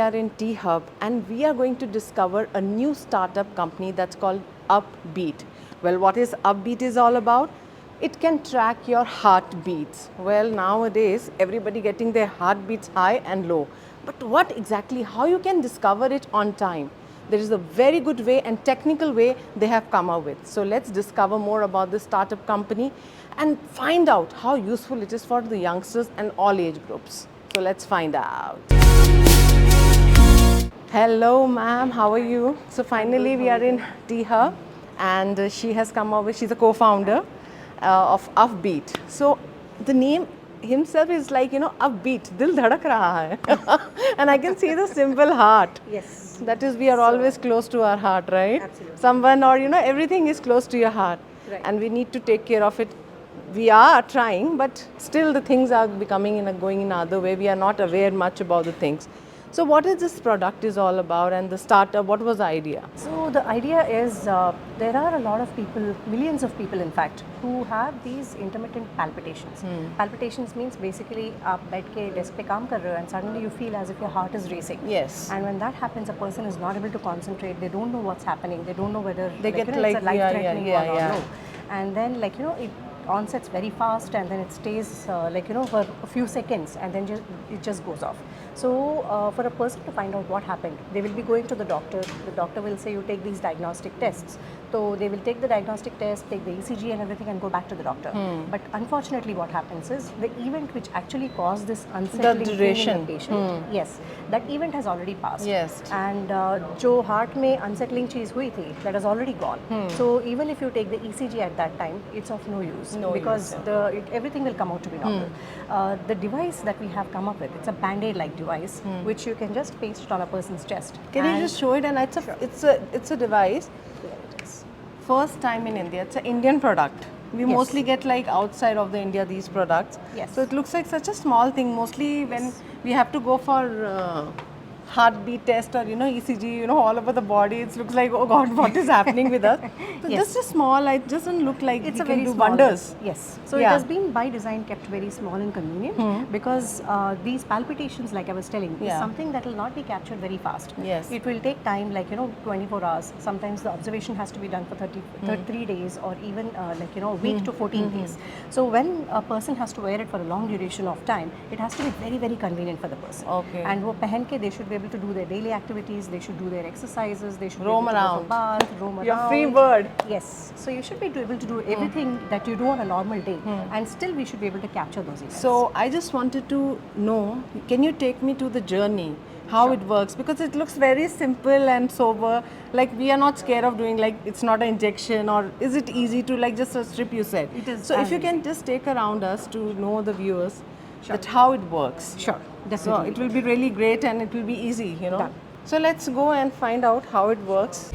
are in T-Hub and we are going to discover a new startup company that's called Upbeat. Well, what is Upbeat is all about? It can track your heartbeats. Well, nowadays, everybody getting their heartbeats high and low. But what exactly, how you can discover it on time? There is a very good way and technical way they have come up with. So let's discover more about this startup company and find out how useful it is for the youngsters and all age groups. So let's find out. Hello ma'am, how are you? So finally we are in T-Hub and she has come up with, she's a co-founder of Upbeat. So the name himself is like, upbeat, dil dhadak raha hai. And I can see the symbol heart. Yes. That is, we are always close to our heart, right? Absolutely. Someone or, everything is close to your heart. Right. And we need to take care of it. We are trying, but still the things are becoming going in another way. We are not aware much about the things. So what is this product is all about and the startup, what was the idea? So the idea is there are a lot of people, millions of people in fact, who have these intermittent palpitations. Palpitations means basically आप बैठ के desk पे काम कर रहे हो and suddenly you feel as if your heart is racing. Yes. And when that happens, a person is not able to concentrate. They don't know what's happening. They don't know whether They get it's a life-threatening one or no. And then it onsets very fast and then it stays for a few seconds and then it just goes off. So for a person to find out what happened, they will be going to the doctor. The doctor will say you take these diagnostic tests. So they will take the diagnostic test, take the ECG and everything and go back to the doctor. But unfortunately what happens is the event which actually caused this unsettling pain in the patient, yes, that event has already passed. Yes. And जो heart में unsettling चीज़ हुई थी, that has already gone. So even if you take the ECG at that time, it's of no use because everything will come out to be normal. The device that we have come up with, it's a band-aid like device which you can just paste it on a person's chest. Can you just show it? And it's a device. First time in India. It's an Indian product. We mostly get like outside of the India these products. Yes. So it looks like such a small thing. Mostly when we have to go for heartbeat test or ECG, all over the body, it looks like, oh God, what is happening with us? So just a small, it doesn't look like it's we a can very do small wonders. Yes. So it has been by design kept very small and convenient because these palpitations, like I was telling, is something that will not be captured very fast. Yes. It will take time, 24 hours. Sometimes the observation has to be done for 33 days or even a week to 14 days. So when a person has to wear it for a long duration of time, it has to be very, very convenient for the person. Okay. And wo pehen ke, they should be able to do their daily activities, they should do their exercises, they should roam be able to around. go for bath, roam around. You're free bird. Yes. So you should be able to do everything that you do on a normal day and still we should be able to capture those events. So I just wanted to know, can you take me to the journey? How it works, because it looks very simple and sober, like we are not scared of doing, like it's not an injection, or is it easy to just a strip you said? It is. So if you can just take around us to know the viewers that how it works. Sure, So definitely. it will be really great and it will be easy, Done. So let's go and find out how it works.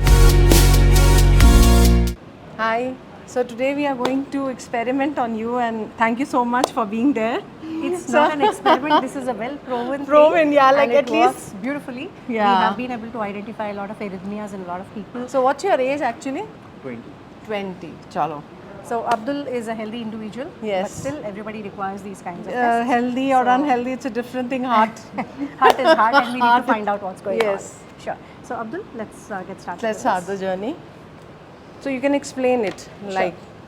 Hi. So today we are going to experiment on you and thank you so much for being there. It's not an experiment, this is a well-proven Proven, thing, yeah, like and at it least- works beautifully. Yeah. We have been able to identify a lot of arrhythmias in a lot of people. So what's your age actually? 20. 20. Chalo. So Abdul is a healthy individual, Yes. but still everybody requires these kinds of tests. Healthy or unhealthy, it's a different thing. Heart. Heart is heart and we need to find out what's going Yes. on. Sure. So Abdul, let's get started. Let's with start this. the journey. So you can explain it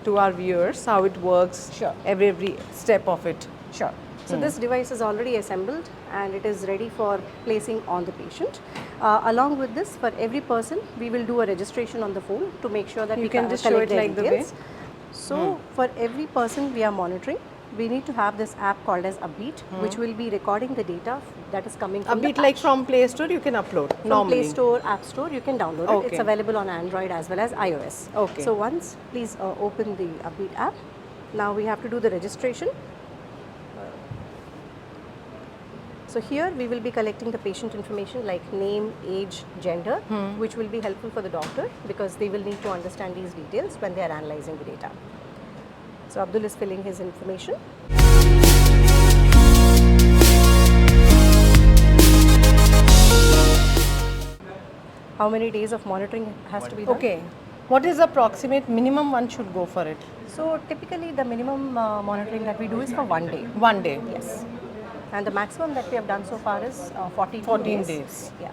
to our viewers how it works. Sure. Every step of it. Sure. So this device is already assembled and it is ready for placing on the patient. Along with this, for every person, we will do a registration on the phone to make sure that You we can just show collect it their like the details. So for every person we are monitoring, we need to have this app called as Upbeat, which will be recording the data that is coming A from bit the like patch. from Play Store, you can upload From normally. Play Store, App Store, you can download it. Okay. It's available on Android as well as iOS. Okay. So once, please open the Upbeat app. Now we have to do the registration. So here we will be collecting the patient information like name, age, gender, which will be helpful for the doctor because they will need to understand these details when they are analyzing the data. So Abdul is filling his information. How many days of monitoring has to be done? Okay. What is the approximate minimum one should go for it? So typically the minimum monitoring that we do is for 1 day. 1 day. Yes. And the maximum that we have done so far is 42 14 days. days. Yeah,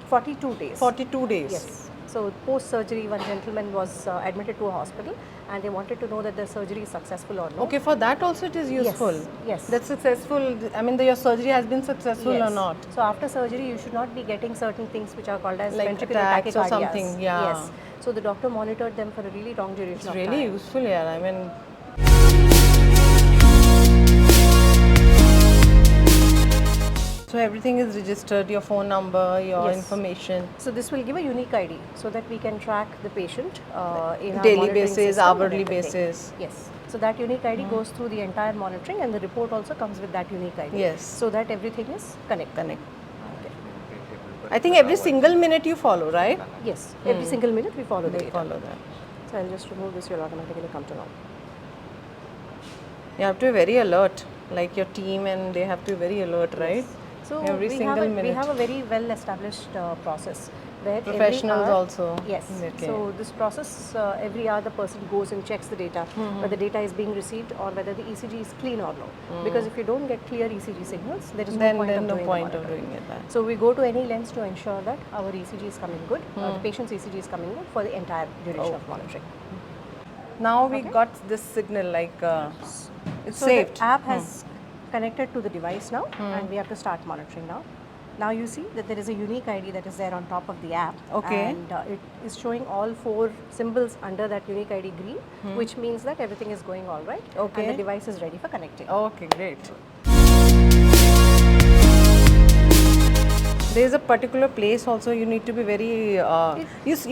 42 days. 42 days. Yes. So post surgery, one gentleman was admitted to a hospital, and they wanted to know that the surgery is successful or not. Okay, for that also it is useful. Yes. That's successful. I mean, your surgery has been successful or Yes. not. So after surgery, you should not be getting certain things which are called as Like ventricular attacks or tachycardias. something, yeah. Yes. So the doctor monitored them for a really long duration It's of really time. useful, yeah. I mean, so everything is registered, your phone number, your Yes. information. So this will give a unique ID so that we can track the patient in our Daily monitoring basis, system and hourly everything. basis. Yes. So that unique ID goes through the entire monitoring, and the report also comes with that unique ID. Yes. So that everything is connected. I think every single minute you follow, right? Yes. Every single minute we follow the They data. follow that. So I'll just remove this. You'll automatically come to know. You have to be very alert, like your team, and they have to be very alert, right? So Every we single have minute. we have a very well established process where every Professionals hour- also. Yes. Okay. So this process, every hour the person goes and checks the data, whether the data is being received or whether the ECG is clean or no. Because if you don't get clear ECG signals, there is no point of no doing point the of monitoring. doing it. That. So we go to any lengths to ensure that our ECG is coming good, the patient's ECG is coming good for the entire duration of monitoring. Now we got this signal, like it's So saved. the app has connected to the device now, and we have to start monitoring now. Now you see that there is a unique ID that is there on top of the app, Okay. and it is showing all 4 symbols under that unique ID green, which means that everything is going all right, Okay. and the device is ready for connecting. Okay, great. There is a particular place also you need to be very.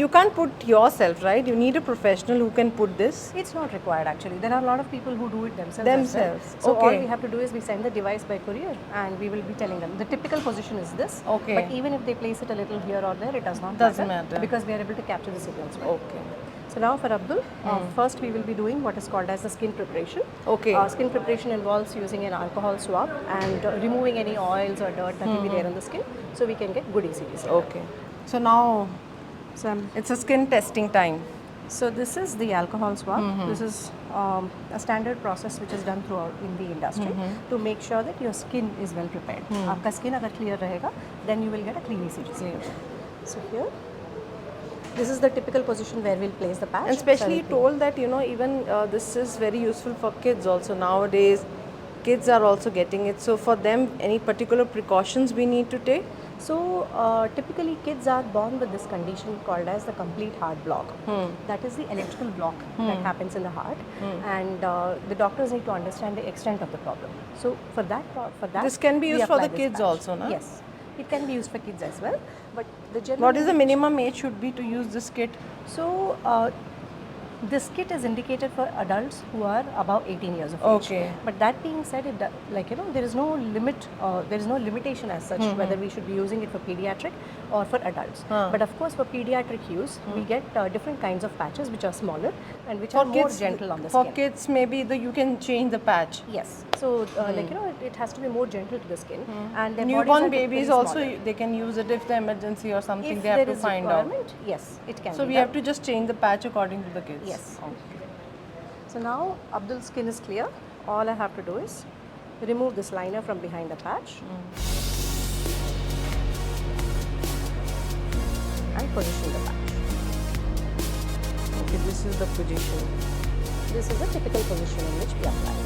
You can't put yourself, right? You need a professional who can put this. It's not required actually. There are a lot of people who do it themselves. Themselves, As well. So all okay. we have to do is we send the device by courier, and we will be telling them the typical position is this. Okay. But even if they place it a little here or there, it does not Doesn't matter. because we are able to capture the signals. Well. Okay. So now for Abdul, first we will be doing what is called as the skin preparation. Okay. Skin preparation involves using an alcohol swab and removing any oils or dirt that will be there on the skin, so we can get good ECG signal. Okay. So now So, it's a skin testing time. so this is the alcohol swab. This is a standard process which is done throughout in the industry to make sure that your skin is well prepared. आपका skin अगर clear रहेगा, then you will get a clean ECG signal. So here. This is the typical position where we'll place the patch. And especially you So told that, even this is very useful for kids also. Nowadays, kids are also getting it. So for them, any particular precautions we need to take? So typically kids are born with this condition called as the complete heart block. That is the electrical block that happens in the heart, and the doctors need to understand the extent of the problem. So for that This can be we used for apply the this kids patch. also, no? Yes, it can be used for kids as well. But the general What is the minimum age should be to use this kit? So this kit is indicated for adults who are above 18 years of age. Okay. But that being said, there is no limit, there is no limitation as such whether we should be using it for pediatric or for adults. But of course, for pediatric use, we get different kinds of patches which are smaller and which are more gentle on the for skin. kids, maybe you can change the patch. Yes. So it has to be more gentle to the skin, and their bodies Newborn are babies typically also smaller. they can use it if the emergency or something If they have there to is find out. requirement, yes, it can So be we done. have to just change the patch according to the kids. Yes. Okay. So now Abdul's skin is clear. All I have to do is remove this liner from behind the patch and position the patch. Okay, this is the position. This is a typical position in which we apply.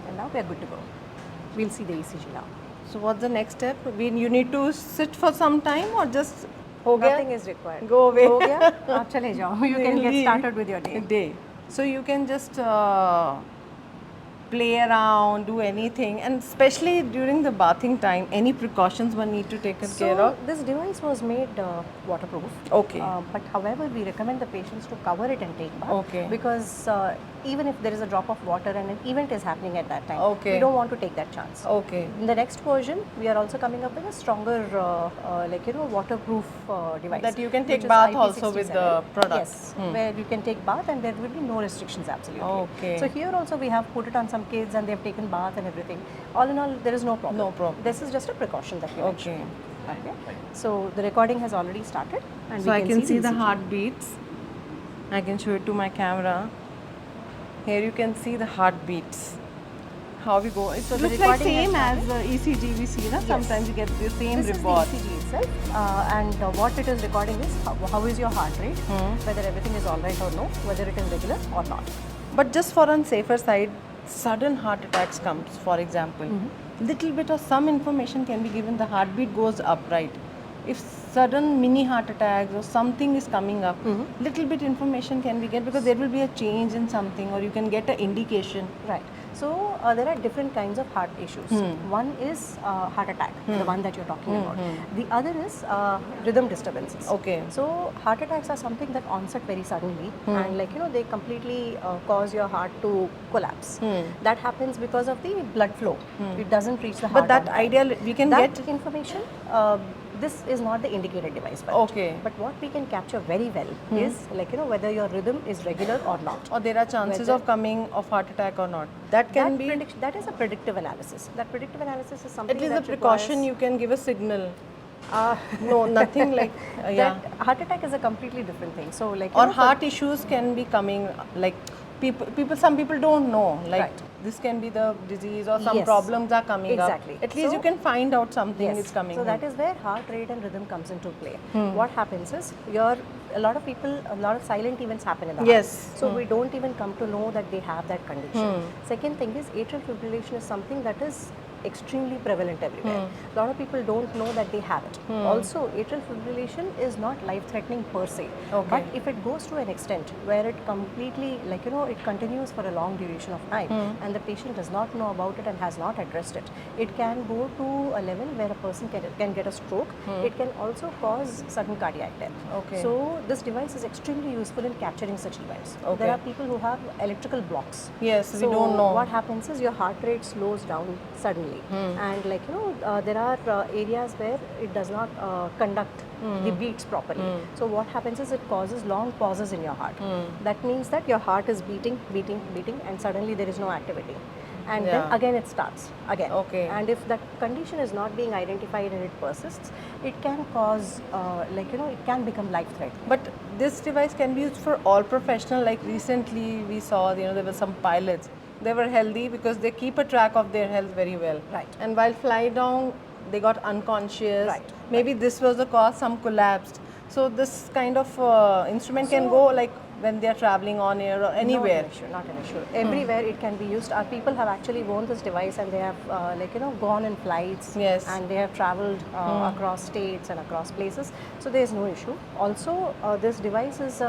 And now we are good to go. We'll see the ECG now. So what's the next step? You need to sit for some time or just हो गया? Nothing is required. Go away. हो गया? आप चले जाओ. You can get Leave. started with your day. Day. So you can just play around, do anything, and especially during the bathing time, any precautions one need to take care So of? this device was made waterproof. Okay. But however, we recommend the patients to cover it and take bath. Okay. Because even if there is a drop of water and an event is happening at that time, Okay. we don't want to take that chance. Okay. In the next version, we are also coming up with a stronger, waterproof device. That you can which take is bath also with the IP67. product. Yes, where you can take bath and there will be no restrictions absolutely. Okay. So here also we have put it on some kids and they have taken bath and everything. All in all, there is no problem. No problem. This is just a precaution that we mentioned. Okay. Okay. So the recording has already started, and So we I can see the ECG. heartbeats. I can show it to my camera. Here you can see the heartbeats. How we go. It So the looks like recording has same as started. ECG we see, na? Sometimes you get the same This report. is the ECG itself, and what it is recording is how is your heart rate, whether everything is all right or no, whether it is regular or not. But just for on safer side, sudden heart attacks comes, for example. Little bit of some information can be given, the heartbeat goes up, right? If sudden mini heart attacks or something is coming up, little bit information can be get because there will be a change in something or you can get an indication. Right. So there are different kinds of heart issues. One is heart attack, the one that you're talking about. The other is rhythm disturbances. Okay. So heart attacks are something that onset very suddenly, and they completely cause your heart to collapse. That happens because of the blood flow. It doesn't reach the heart. But that on time. ideal we can that get. information. This is not the indicated device. Okay. But what we can capture very well is whether your rhythm is regular or not. Or there are chances Whether- of coming of heart attack or not. That can be. That is a predictive analysis. That predictive analysis is something At least that the precaution you can give a signal. No, nothing like yeah. That heart attack is a completely different thing. So Or heart issues can be coming like some people don't know like Right. this can be the disease or some Yes. problems are coming Exactly. up. At least So- you can find out something Yes. is coming. So that is where heart rate and rhythm comes into play. What happens is a lot of silent events happen in the heart. Yes. So we don't even come to know that they have that condition. Second thing is atrial fibrillation is something that is extremely prevalent everywhere. A lot of people don't know that they have it. Also, atrial fibrillation is not life-threatening per se. Okay. But if it goes to an extent where it completely, it continues for a long duration of time and the patient does not know about it and has not addressed it, it can go to a level where a person can get a stroke. It can also cause sudden cardiac death. Okay. So this device is extremely useful in capturing such events. Okay. There are people who have electrical blocks. Yes, we So don't know. what happens is your heart rate slows down suddenly, and there are areas where it does not conduct the beats properly. So what happens is it causes long pauses in your heart. That means that your heart is beating, and suddenly there is no activity. And Yeah. then again it starts again. Okay. And if that condition is not being identified and it persists, it can cause it can become life threatening. But this device can be used for all professional. Like recently we saw, there were some pilots. They were healthy because they keep a track of their health very well. Right. And while flying down, they got unconscious. Right. Maybe this was the cause. Some collapsed. So this kind of instrument can go like when they are traveling on air or anywhere. Not an issue. Everywhere it can be used. Our people have actually worn this device and they have gone in flights. Yes. And they have traveled across states and across places. So there is no issue. Also, this device is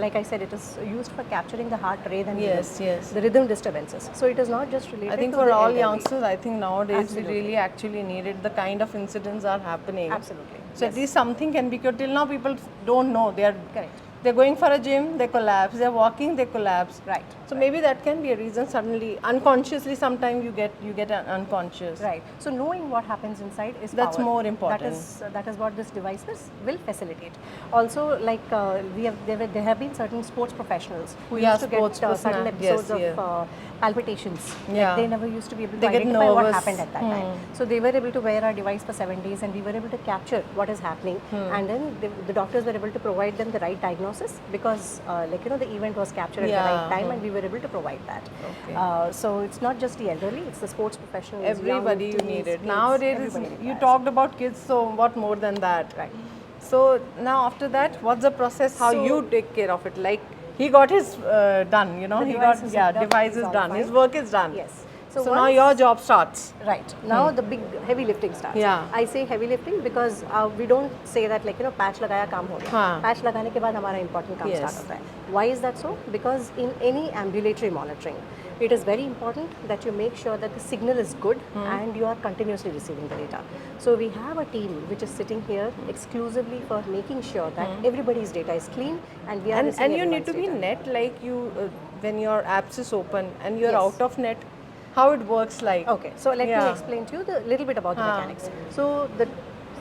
like I said, it is used for capturing the heart rate and Yes, yes. the rhythm disturbances. So it is not just related. I think to for the all elderly. youngsters, I think nowadays Absolutely. we really actually need it. The kind of incidents are happening. Absolutely. So at least something can be cured. Till now, people don't know. They are Correct. They're going for a gym, they collapse. They're walking, they collapse. Right. So maybe that can be a reason. Suddenly, unconsciously, sometimes you get unconscious. Right. So knowing what happens inside is That's power. more important. That is what this device will facilitate. Also, there have been certain sports professionals who Yeah, used to get sports certain personnel. Yes, episodes yeah. of palpitations. Yeah. They never used to be able to They get identify what nervous. happened at that time. So they were able to wear our device for 7 days, and we were able to capture what is happening. And then the doctors were able to provide them the right diagnosis because the event was captured at the Yeah. right time, and we were able to provide that. Okay. So it's not just the elderly; it's the sports professionals. Everybody young you teens, need it. kids, Nowadays, everybody you requires talked about kids, so what more than that? Right. So now after that, what's the process? How So- you take care of it? Like he got his done, The he device got is done, device is is all done. His fine. work is done. Yes. So now once- your job starts. Right. Now the big heavy lifting starts. Yeah. I say heavy lifting because we don't say that patch लगाया काम हो गया. हाँ. Patch लगाने के बाद हमारा important काम Yes. start होता है. Why is that so? Because in any ambulatory monitoring, it is very important that you make sure that the signal is good and you are continuously receiving the data. So we have a team which is sitting here exclusively for making sure that everybody's data is clean and we are And receiving you need to be everyone's data. net like you when your apps is open and you're Yes. out of net. How it works like? Okay, so let me Yeah. explain to you the little bit about the Haan. mechanics. So the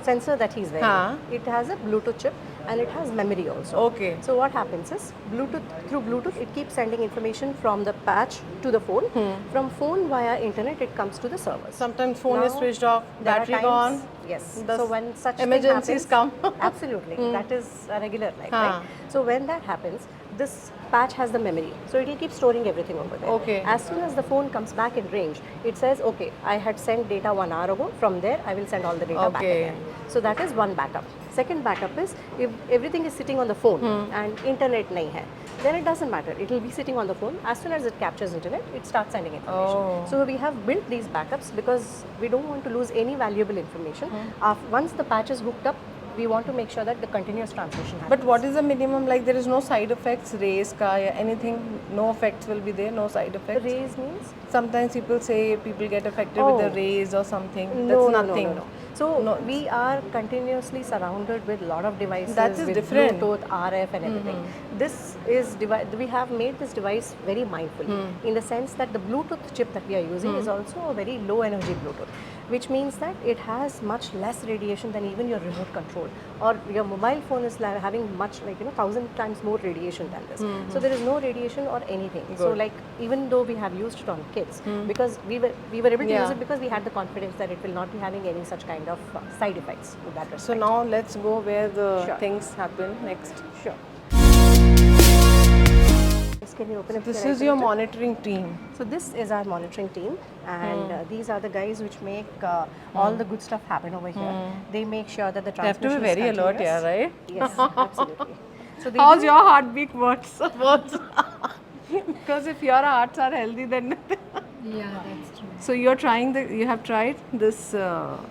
sensor that he's wearing, Haan. it has a Bluetooth chip and it has memory also. Okay. So what happens is through Bluetooth it keeps sending information from the patch to the phone. From phone via internet it comes to the servers. Sometimes phone is Now, switched off, there are battery times- gone. Yes. The So when such thing emergencies happens, come. absolutely, that is a regular life, Haan. right? So when that happens, this patch has the memory, so it will keep storing everything over there. Okay. As soon as the phone comes back in range, it says, okay, I had sent data 1 hour ago. From there, I will send all the data back Okay. again. So that is one backup. Second backup is if everything is sitting on the phone and internet nahi hai, then it doesn't matter. It will be sitting on the phone. As soon as it captures internet, it starts sending information. Oh. So we have built these backups because we don't want to lose any valuable information. Once the patch is hooked up, we want to make sure that the continuous transmission happens. But what is the minimum? Like there is no side effects, rays ka, ya anything, no effects will be there, no side effects. Rays means? Sometimes people say people get affected with the rays or something. No, That's nothing. no. So we are continuously surrounded with a lot of devices. That is with different. Bluetooth, RF, and everything. This is we have made this device very mindful in the sense that the Bluetooth chip that we are using is also a very low energy Bluetooth, which means that it has much less radiation than even your remote control, or your mobile phone is having much 1,000 times more radiation than this. So there is no radiation or anything. So like even though we have used it on kids, because we were able to use it because we had the confidence that it will not be having any such kind of side effects with that respect. So now let's go where the things happen next. Sure. Can you open up This the is your monitoring team. So this is our monitoring team, and these are the guys which make all the good stuff happen over here. They make sure that the They have to transmission be very is alert, continuous. yeah, right? Yes, absolutely. So they How's do- your heartbeat works? Because if your hearts are healthy, then Yeah, that's true. so you have tried this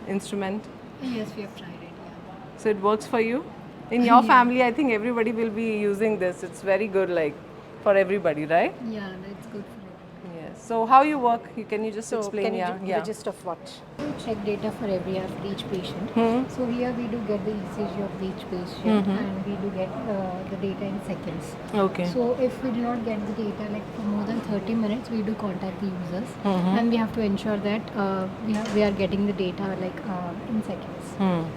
instrument. Yes, we have tried it. Yeah. So it works for you. In your family, I think everybody will be using this. It's very good, like for everybody, right? Yeah, that's good for everyone. Yes. So how you work? Can you just So explain? can you Yeah, give the gist of what? We check data for every hour for each patient. So here we do get the ECG of each patient and we do get the data in seconds. Okay. So if we do not get the data like for more than 30 minutes, we do contact the users and we have to ensure that we are getting the data like in seconds.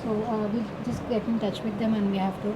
So we just get in touch with them and we have to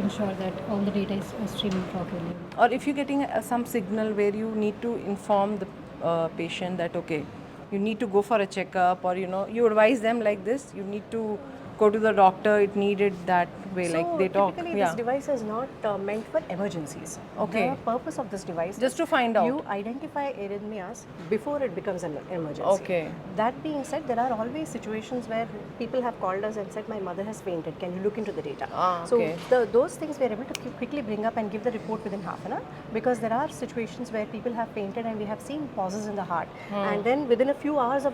ensure that all the data is streaming properly. Or if you're getting some signal where you need to inform the patient that okay, you need to go for a checkup, or you advise them like this, you need to go to the doctor, it needed that way, So like they talk. typically this device is not meant for emergencies. Okay. The purpose of this device Just is to find out. you identify arrhythmias before it becomes an emergency. Okay. That being said, there are always situations where people have called us and said, my mother has fainted, can you look into the data? Okay. So those things we are able to quickly bring up and give the report within half an hour, because there are situations where people have fainted and we have seen pauses in the heart, and then within a few hours of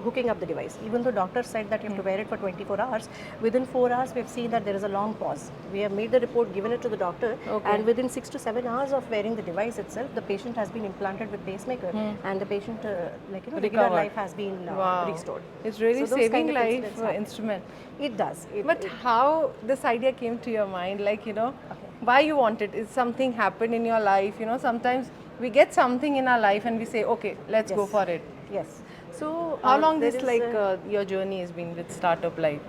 hooking up the device, even though doctor said that you have to wear it for 24 hours, within 4 hours we have seen that there is a long pause. We have made the report, given it to the doctor, and within 6 to 7 hours of wearing the device itself, the patient has been implanted with pacemaker, and the patient regular Recovered. life has been Wow. restored. It's really So those saving kind of life incidents happen. instrument. It does. But how this idea came to your mind? Like, why you want it? Is something happened in your life? Sometimes we get something in our life and we say, okay, let's go for it. Yes. So How long there this is your journey has been with startup life?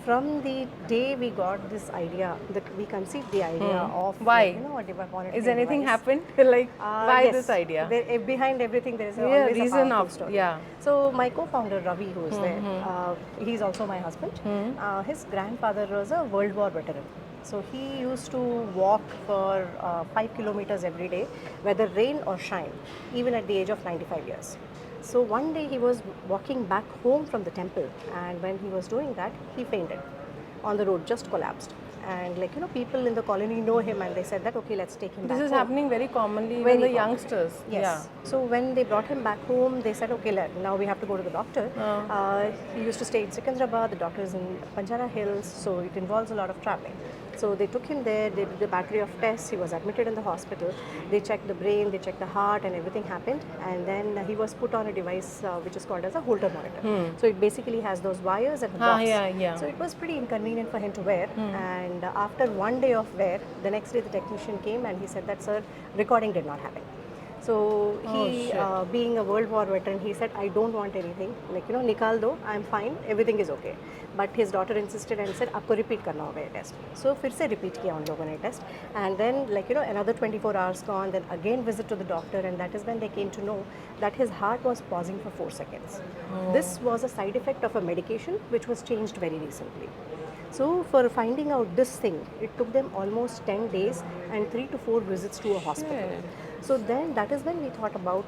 from the day we got this idea, we conceived the idea of Why? monitoring Is anything device. happened? Like why Yes. this idea? Behind everything, there is Yeah, always reason a powerful of- story. yeah. So my co-founder Ravi, who is there, he's also my husband. His grandfather was a World War veteran. So he used to walk for 5 kilometers every day, whether rain or shine, even at the age of 95 years. So one day he was walking back home from the temple, and when he was doing that, he fainted on the road, just collapsed. And people in the colony know him, and they said that okay, let's take him back This is home. happening very commonly Very with the common. youngsters. Yes. So when they brought him back home, they said, okay, now we have to go to the doctor. He used to stay in Secunderabad. The doctor is in Banjara Hills, so it involves a lot of traveling. So they took him there. They did a battery of tests. He was admitted in the hospital. They checked the brain, they checked the heart, and everything happened. And then he was put on a device which is called as a Holter monitor. So it basically has those wires and a box. yeah. So it was pretty inconvenient for him to wear. And after one day of wear, the next day the technician came and he said that, sir, recording did not happen. So he, being a World War veteran, he said, I don't want anything. Nikal do, I'm fine, everything is okay. But his daughter insisted and said, आपको repeat करना होगा ये test. So फिर से repeat किया उन लोगों ने test. And then another 24 hours gone, then again visit to the doctor, and that is when they came to know that his heart was pausing for 4 seconds. This was a side effect of a medication which was changed very recently. So for finding out this thing, it took them almost 10 days and 3 to 4 visits to a hospital. Shit. So then that is when we thought about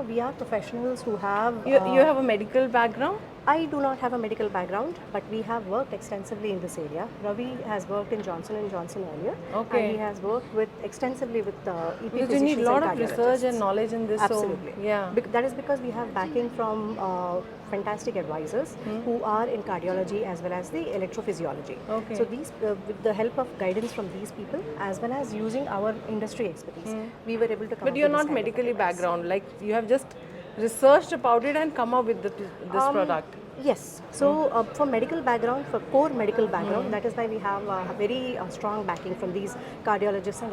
we are professionals who have. You have a medical background? I do not have a medical background, but we have worked extensively in this area. Ravi has worked in Johnson and Johnson earlier, Okay. and he has worked with extensively with EP Because you need a physicians lot and of research and cardiologists. knowledge in this. Absolutely. So, yeah. That is because we have backing from fantastic advisors who are in cardiology as well as the electrophysiology. Okay. So these, with the help of guidance from these people as well as using our industry expertise, we were able to come But up you're with this not kind of a medically device. background. Like you have just researched about it and come up with this product. Yes. So for medical background, for core medical background, that is why we have a very strong backing from these cardiologists and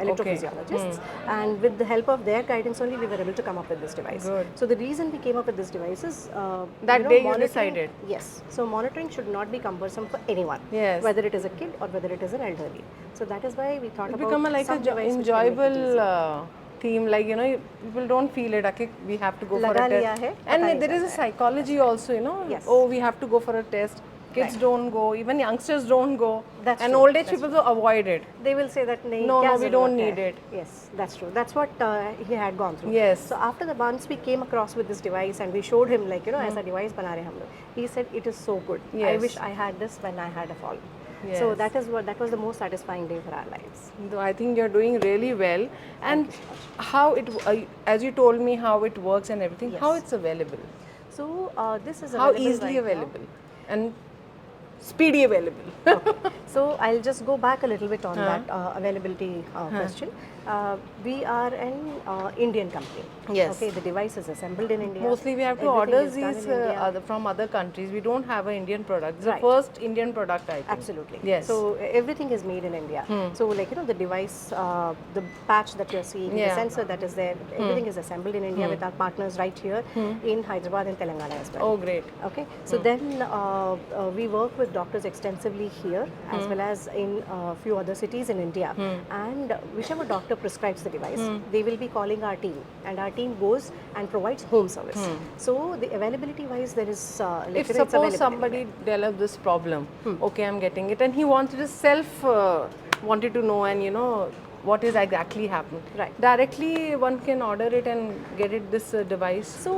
electrophysiologists. And with the help of their guidance only, we were able to come up with this device. Good. So the reason we came up with this device is That day you monitoring- decided. Yes. So monitoring should not be cumbersome for anyone. Yes. Whether it is a kid or whether it is an elderly. So that is why we thought It about become a, like some a device which can make it enjoyable easy. theme. Like people don't feel it. Okay, we have to go for Laga a liya test. hai, pata nahi And there is a chalta hai. psychology also. Yes. Oh, we have to go for a test. Kids Right. don't go. Even youngsters don't go. That's and true, old age that's people so avoid it. They will say that nahi, No, kya no, we don't zarurat need hai. it. Yes, that's true. That's what he had gone through. Yes. So after the once we came across with this device and we showed him ऐसा device बना रहे हम लोग. He said it is so good. I Yes. wish I had this when I had a fall. Yes. So that was the most satisfying day for our lives. Though I think you're doing really well. And how it, as you told me, how it works and everything, Yes. how it's available, So this is how available easily right now. available, and speedy available. So I'll just go back a little bit on that availability question. We are an Indian company. Yes. Okay, the device is assembled in India. Mostly we have to Everything order is done these in India. from other countries. We don't have an Indian product. It's Right. the first Indian product, I think. Absolutely. Yes. So everything is made in India. So the device, the patch that you're seeing, Yeah. the sensor that is there, everything is assembled in India with our partners right here in Hyderabad and Telangana as well. Oh, great. Okay, so then we work with doctors extensively here as well as in a few other cities in India. And whichever doctor prescribes the device, they will be calling our team, and our team goes and provides home service. So the availability wise, there is If it's suppose available somebody developed this problem, okay, I'm getting it, and he wanted to wanted to know and what is exactly happening. Right. Directly, one can order it and get it this device. So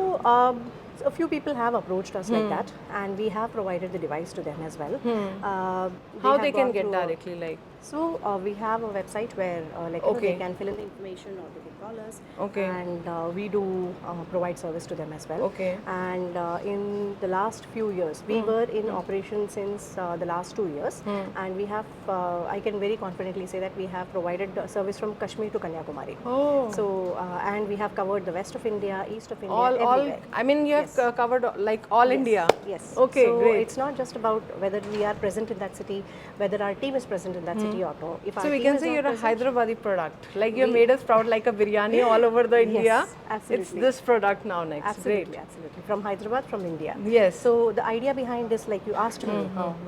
a few people have approached us like that, and we have provided the device to them as well. How have they can gone get through a- directly, like? So we have a website where they Okay. can fill in the information or they can call us. Okay. And we do provide service to them as well. Okay. And in the last few years, we were in operation since the last 2 years, and we have I can very confidently say that we have provided service from Kashmir to Kanyakumari. Oh. So and we have covered the west of India, east of India, all everywhere. I mean, you have Yes. covered like all Yes, India. Yes. Okay, so great. it's not just about whether we are present in that city, whether our team is present in that city or no. If our So we team can is say not you're a present- Hyderabadi product. Like you We- made us proud like a biryani all over the India. absolutely. It's this product now next. Absolutely, Great. absolutely. From Hyderabad, from India. Yes. So the idea behind this, like you asked me,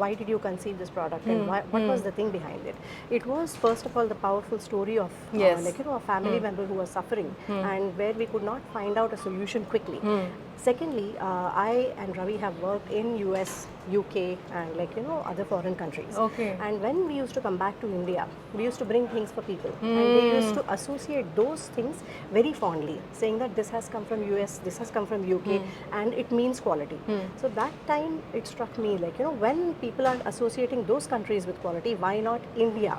why did you conceive this product and what was the thing behind it? It was first of all the powerful story of Yes. a family member who was suffering and where we could not find out a solution quickly. Secondly, I and Ravi have worked in US, UK, and other foreign countries. Okay. And when we used to come back to India, we used to bring things for people, and they used to associate those things very fondly, saying that this has come from US, this has come from UK, and it means quality. So that time it struck me when people are associating those countries with quality, why not India?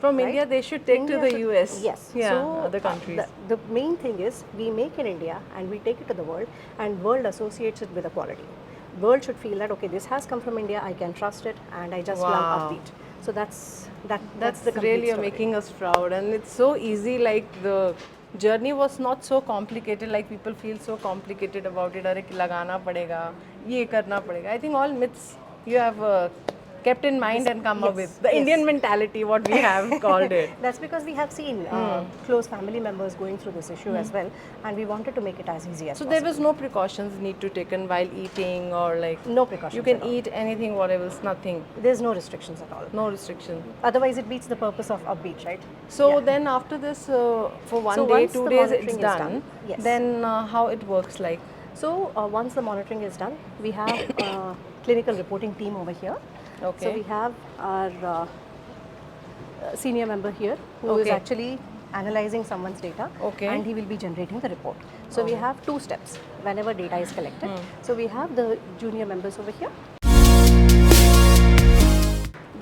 From Right? India, they should take India to the should- US. Yes. Yeah. So other countries. the main thing is we make in India and we take it to the world, and world associates it with a quality. World should feel that okay, this has come from India, I can trust it, and I just love Wow. upbeat. So that's the That's complete really story. making us proud, and it's so easy. Like the journey was not so complicated. Like people feel so complicated about it. अरे लगाना पड़ेगा, ये करना पड़ेगा. I think all myths you have kept in mind and come up yes, with the yes. Indian mentality, what we have called it. That's because we have seen close family members going through this issue as well, and we wanted to make it as easy as So possible. there was no precautions need to taken while eating, or like No precautions you can at all. eat anything, whatever, nothing, There's no restrictions at all. no restriction. Otherwise, it beats the purpose of upbeat, right? So Yeah. then after this, for one So day, once 2 the days, it's monitoring is done. done, yes. Then how it works like? So once the monitoring is done, we have a clinical reporting team over here. Okay. So we have our senior member here who is Okay. actually analyzing someone's data, Okay. and he will be generating the report. So we have two steps whenever data is collected. So we have the junior members over here.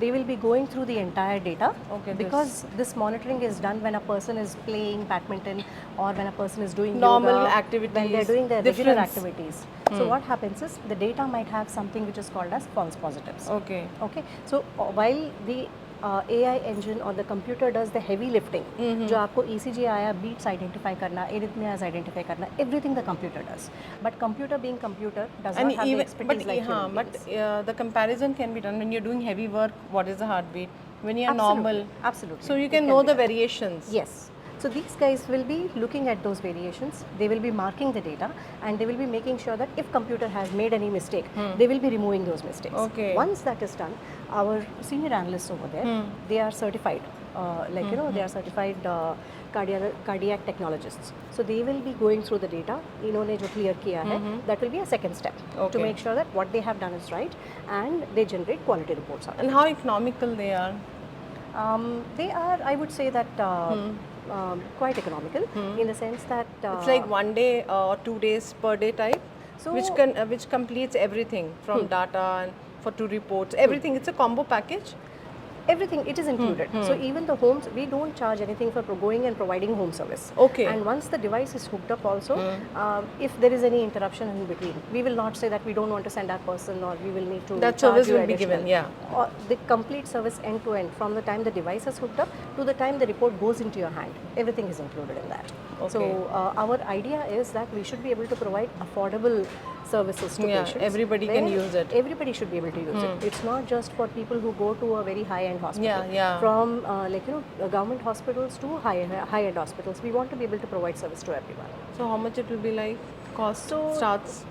They will be going through the entire data, Okay, because this monitoring is done when a person is playing badminton or when a person is doing Normal yoga, when activities, they're doing their regular difference. activities. So what happens is the data might have something which is called as false positives. Okay. Okay, so while the AI engine or the computer does the heavy lifting, जो आपको ECG आया, beats identify करना, arrhythmias identify करना, everything the computer does. But computer being computer does not have the expertise like human beings. The comparison can be done when you're doing heavy work. What is the heartbeat? When you're Absolutely, normal, absolutely. so you It can can know be the done. variations. Yes. So these guys will be looking at those variations, they will be marking the data, and they will be making sure that if computer has made any mistake, they will be removing those mistakes. Okay. Once that is done, our senior analysts over there, they are certified, they are certified cardiac technologists. So they will be going through the data, इन्होंने जो clear किया है, that will be a second step to Okay. make sure that what they have done is right, and they generate quality reports out of it. And how economical they are. They are, I would say that, quite economical in the sense that It's like 1 day or 2 days per day type, So- which completes everything from data and for 2 reports. Everything. It's a combo package. everything, it is included. So even the homes, we don't charge anything for going and providing home service. Okay. And once the device is hooked up also, if there is any interruption in between, we will not say that we don't want to send our person or we will need to That charge service you will be additional. given, yeah. Or the complete service end to end, from the time the device is hooked up to the time the report goes into your hand, everything is included in that. So Okay. our idea is that we should be able to provide affordable services to Yeah, patients. everybody can where use it. Everybody should be able to use it. It's not just for people who go to a very high-end hospital. Yeah, yeah. From government hospitals to high-end hospitals, we want to be able to provide service to everyone. So how much it will be like? Cost So, starts.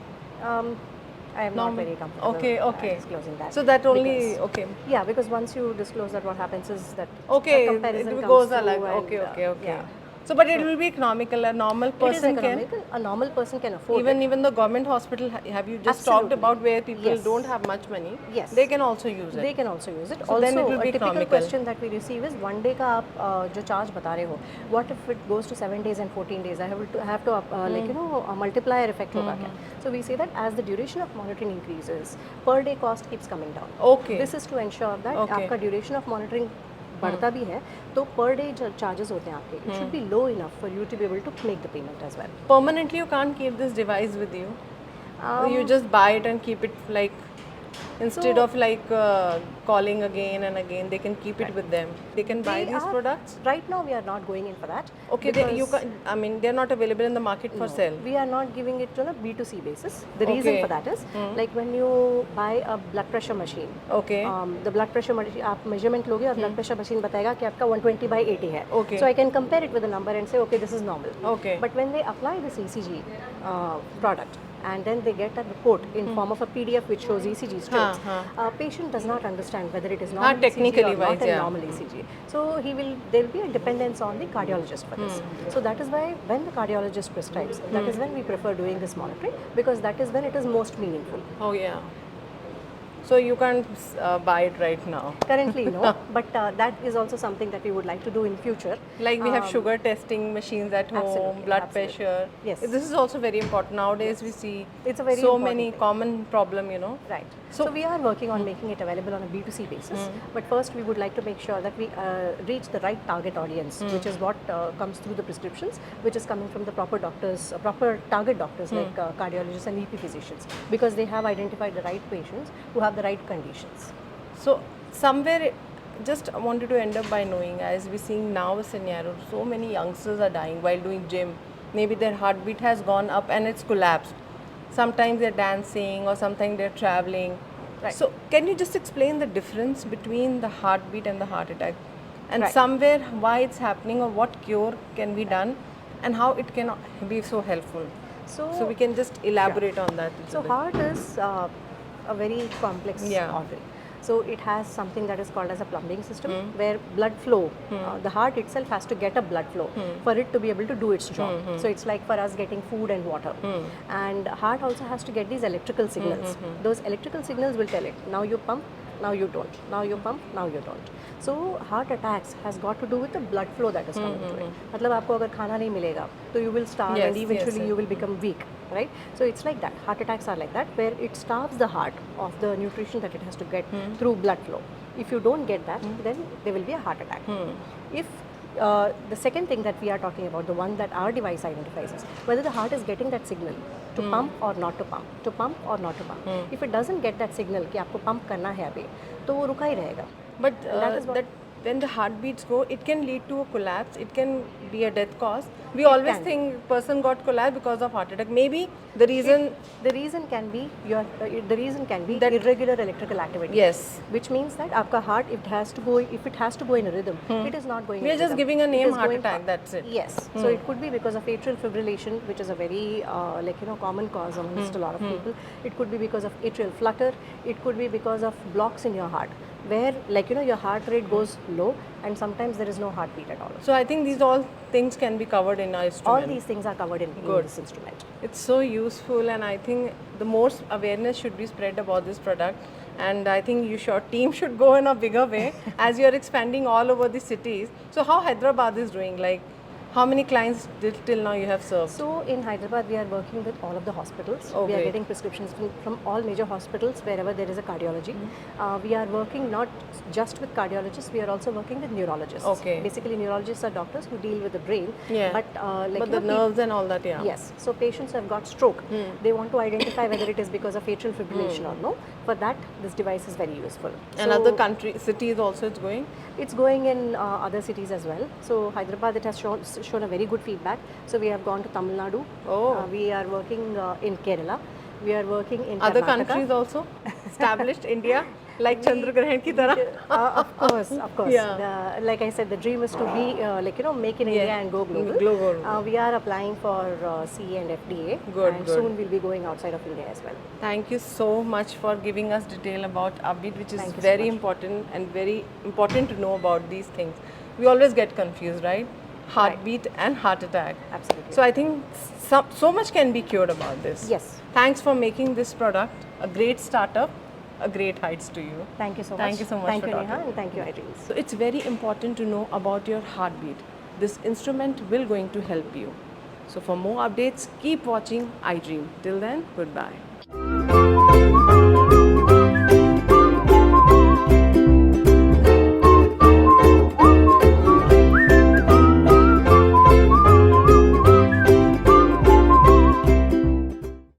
I am not Normal. very comfortable Okay. disclosing that. So that only because- okay. Yeah, because once you disclose that, what happens is that Okay, a comparison it comes goes through alike. and, Okay. yeah. So, but it will be economical. A normal It is person can. economical. A normal person can afford it. Even the government hospital, have you just talked Absolutely. about where people Yes. don't have much money? Yes. They can also use it. They can also use it. So also, then it will be a typical economical. question that we receive is, one day का आप जो charge बता रहे हो, what if it goes to 7 days and 14 days? I have to a multiplier effect होगा क्या? So we say that as the duration of monitoring increases, per day cost keeps coming down. Okay. This is to ensure that Okay. आपका duration of monitoring बढ़ता भी है, तो per day जो charges होते हैं आपके, it should be low enough for you to be able to make the payment as well. Permanently, you can't keep this device with you. You just buy it and keep it like. Instead So- of like calling again and again, they can keep it with them. They can buy They these are- products. Right now, we are not going in for that. Okay, you because- can. I mean, they're not available in the market for No, sale. we are not giving it on a B2C basis. The reason Okay. for that is, like when you buy a blood pressure machine, Okay. the blood pressure machine, आप measurement लोगे और blood pressure machine बताएगा कि आपका 120/80 है. Okay. So I can compare it with a number and say, okay, this is normal. Okay. But when they apply this ECG product, and then they get a report in form of a PDF which shows ECG strokes, patient does not understand whether it is normal ECG technically or not wise, a yeah. normal ECG. So there will be a dependence on the cardiologist for this. So that is why when the cardiologist prescribes, that is when we prefer doing this monitoring, because that is when it is most meaningful. Oh yeah. So you can't buy it right now. Currently, no, but that is also something that we would like to do in future. Like we have sugar testing machines at home, absolutely, blood absolutely. pressure. Yes. This is also very important nowadays. We see It's a very so important many thing. common problem. You know. Right. So, we are working on making it available on a B2C basis. But first, we would like to make sure that we reach the right target audience, which is what comes through the prescriptions, which is coming from the proper doctors, proper target doctors like cardiologists and EP physicians, because they have identified the right patients who have the right conditions. So somewhere, just wanted to end up by knowing, as we're seeing now a scenario, so many youngsters are dying while doing gym. Maybe their heartbeat has gone up and it's collapsed. Sometimes they're dancing or sometimes they're traveling. Right. So can you just explain the difference between the heartbeat and the heart attack? And Right. somewhere why it's happening or what cure can be done and how it can be so helpful. So we can just elaborate on that. a So little bit. heart is a very complex Yeah. organ. So it has something that is called as a plumbing system, where blood flow, the heart itself has to get a blood flow for it to be able to do its job. So it's like for us getting food and water. And heart also has to get these electrical signals. Those electrical signals will tell it, now you pump, now you don't. Now you pump, now you don't. So heart attacks has got to do with the blood flow that is coming to it. मतलब आपको अगर खाना नहीं मिलेगा तो you will starve Yes, and eventually yes, you will become weak, right? So it's like that. Heart attacks are like that, where it starves the heart of the nutrition that it has to get through blood flow. If you don't get that, then there will be a heart attack. If the second thing that we are talking about, the one that our device identifies, is whether the heart is getting that signal to pump or not to pump, to pump or not to pump. If it doesn't get that signal कि आपको pump करना है अभी, तो वो रुका ही रहेगा. But that is what- that when the heartbeats go, it can lead to a collapse. It can be a death cause. We always can. think person got collapsed because of heart attack. Maybe the reason. The reason can be the reason can be That- irregular electrical activity. Yes. Which means that आपका heart, if it has to go in a rhythm, it is not going. We are in just rhythm. giving a It name is heart going attack, fast. that's it. Yes. So it could be because of atrial fibrillation, which is a very common cause amongst a lot of people. It could be because of atrial flutter. It could be because of blocks in your heart, where your heart rate goes low, and sometimes there is no heartbeat at all. So I think these all things can be covered in our All instrument. these things are covered in Good. this instrument. It's so useful, and I think the more awareness should be spread about this product. And I think your team should go in a bigger way as you're expanding all over the cities. So how Hyderabad is doing? Like, how many clients till now you have served? So in Hyderabad, we are working with all of the hospitals. Oh, we are great. getting prescriptions from all major hospitals wherever there is a cardiology. We are working not just with cardiologists, we are also working with neurologists. Okay. Basically, neurologists are doctors who deal with the brain. Yeah. But But the nerves and all that, yeah. Yes. So patients who have got stroke, they want to identify whether it is because of atrial fibrillation or no. For that, this device is very useful. And So other cities also it's going? it's going in other cities as well. So Hyderabad, it has shown a very good feedback. So we have gone to Tamil Nadu. Oh. We are working in Kerala. We are working in Other Karnataka. countries also? Established India? Like Chandragrahan ki tarah? Of course, of course. Yeah. Like I said, the dream is to be, make in India and go global. Global. We are applying for CE and FDA. Good, and good. soon we'll be going outside of India as well. Thank you so much for giving us detail about upbeat, which is Thank you so very much. important and very important to know about these things. We always get confused, right? Heartbeat and heart attack. Absolutely. So I think so much can be cured about this. Yes. Thanks for making this product a great startup, a great heights to you. Thank you so much. Thank you so much Thank for you, Neha, talking. and thank you, iDream. So it's very important to know about your heartbeat. This instrument will going to help you. So for more updates, keep watching iDream. Till then, goodbye.